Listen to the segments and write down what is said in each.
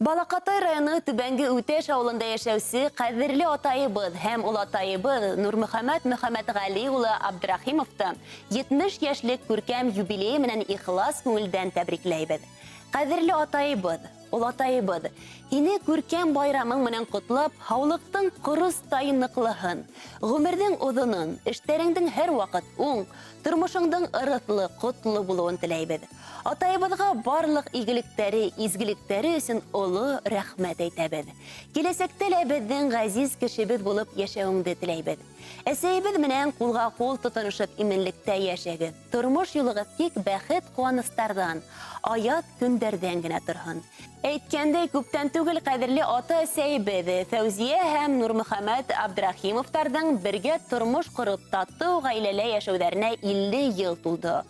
Балақатай районы Түбәнге Үтеш ауылында яшәүсе кадерле атайыбыз һәм улатайыбыз Нурмөхәмәт Мөхәммәтгали улы Абдрахимовты 70 яшьлек күркәм юбилей менән ихлас күңелдән тәбрикләйбез. Кадерле атайыбыз, улатайыбыз, һине күркәм байрамың менән котлап, һаулыктың кырыс тайынлыклыһын, гомернең узынын, эшләреңнең һәр вакыт уң, тормышыңның ырыслы, котлы булуын теләйбез. Атайыбызга барлык игелектәре, изгелекләре өчен олы рәхмәт әйтәбез. Киләсәктә лә безнең газиз кешебез булып яшәүеңне теләйбез. Әсәйбез менән кулга-кул тотынышып именлектә яшәгез. Тормыш юлыгыз тик бәхет куаныстардан, аят көндәрдән генә торһын. Әйткәндәй, күптән түгел кадерле ата-әсәйбез Фәүзия һәм Нурмөхәмәт Абдрахимовтарның бергә тормыш корып тату гаиләле яшәүләренә 50 ел тулды.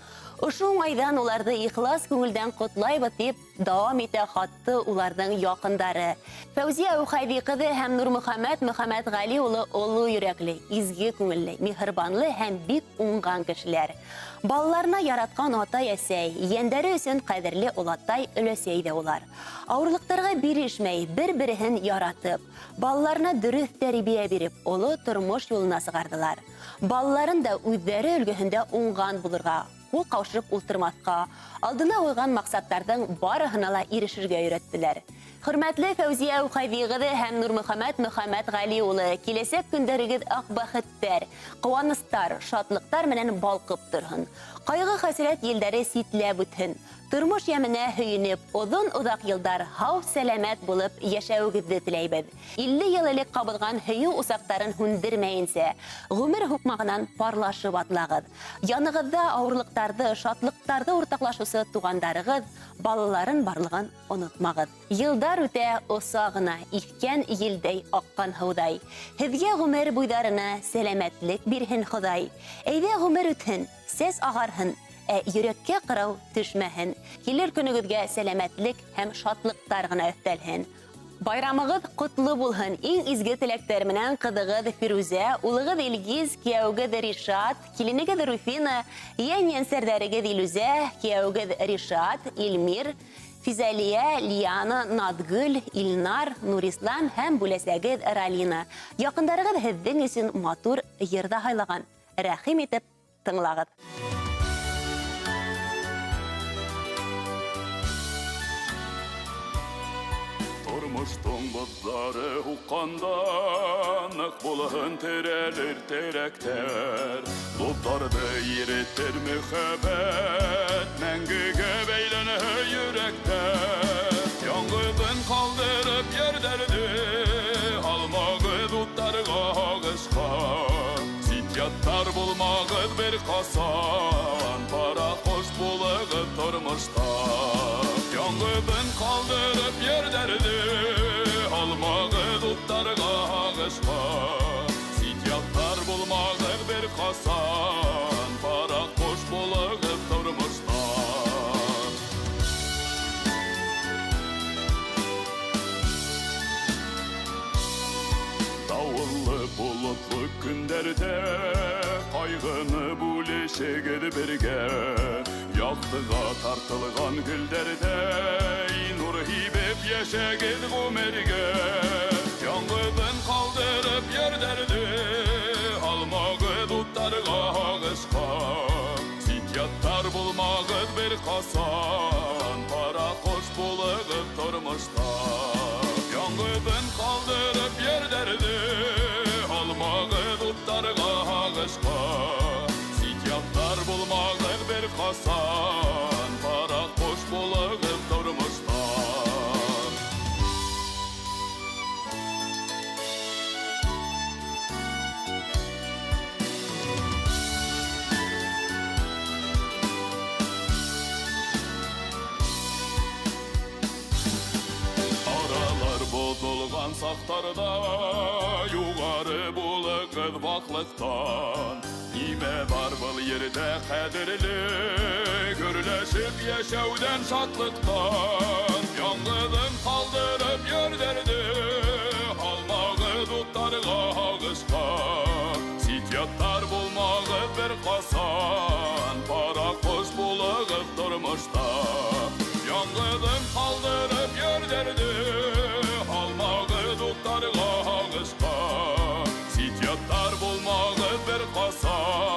Ушу уңайдан уларды ихлас күңелдән котлайбыз дип дәвам итә хатты уларның якындары. Фәүзия Ухайди кызы һәм Нурмөхәмәт Мөхәммәтгали улы олы йөрәкле, изге күңелле, мехрибанлы һәм бик уңган кешеләр. Балаларына яраткан ата-әсәй, ендәре өчен кадерле улатай өләсәй дә улар. Авырлыктарга бирешмәй, бер-берен яратып, балаларына дөрес тәрбия биреп, олы тормыш юлына сыгардылар. Балаларын да үзләре өлгөһендә уңган булырга, кул каушырып ултырмаска, алдына койган максаттарның барыһына ла ирешергә өйрәттеләр. Хөрмәтле Фәүзия Ухайди кызы һәм Нурмөхәмәт Мөхәммәтгали улы, киләсәк көндәрегез ак бәхеттәр, куаныстар, шатлыктар менән балкып торһын. Кайгы-хәсрәт елдәре ситләп үтһен. Тормыш яменә һөйенеп, озын-узак елдар һау-сәламәт булып яшәүегезне теләйбез. 50 ел элек кабылган һөю усактарын һүндермәенсә, гомер хукмагынан парлашып атлагыз. Яныгызда авырлыктарды, шатлыктарды уртаклашусы тугандарыгыз, балаларын барлыгын онытмагыз. Йылдар үтә осагына, ихкән елдәй аккан һаудай. Һезгә гомер буйдарына сәламәтлек бирһен Ходай. Әйдә гомер үтһен, сез агарһын. Йөрәккә кырау төшмәһен. Килер көнегезгә сәламәтлек һәм шатлыктар гына өстәлһен. Байрамыгыз котлы булһын. Иң изге теләктәр менән кызыгыз Фирүзә, улыгыз Илгиз, кияүгез Ришат, киленегез Руфина, яньянсәрдәрегез Илүзә, кияүгез Ришат, Илмир, Физалия, Лиана, Надгөл, Илнар, Нурислам һәм бүләсәгез Ралина. Якындарыгыз һездән өчен матур йырда хайлаган. Рәхим итеп тыңлагыз. Тормыштың боздары хуққанда, нык булһын терәлер терәктәр. Дуттарды иретер мөхәббәт, мәңгегә бәйләнә йөрәктәр. Яңгыдын калдырып йөрдәрде, алмагы дуттарга агышка. Ситяттар булмагыз бер касан, паракош булыгыз тормышта. Яңгыдын калдырып йөрдәрде, алмагы дуттарга агышка. Ситяттар булмагыз бер касан, паракош булыгыз тормышта. Давыллы болытлы көндәрдә кайгыны бүлешегез бергә. Яктыга тартылган гөлдәрдә нур һибеп яшәгез гомергә. Яңгыдын калдырып йөрдәрде, алмагы дуттарга агышка. Ситяттар булмагыз бер касан, паракош булыгыз тормышта. Яңгыдын калдырып йөрдәрде, алмагы дуттарга агышка. Ситяттар булмагыз бер касан, паракош булыгыз тормышта. Бозылган сактарда югары булыгыз ваклыктан. Нимә бар был ердә кадерле, гөрләшеп яшәүдән шатлыктан. Яңгыдын калдырып йөрдәрде, алмагы дуттарга агышка. Ситяттар булмагыз бер касан, паракош булыгыз тормышта. Яңгыдын калдырып йөрдәрде, Хасан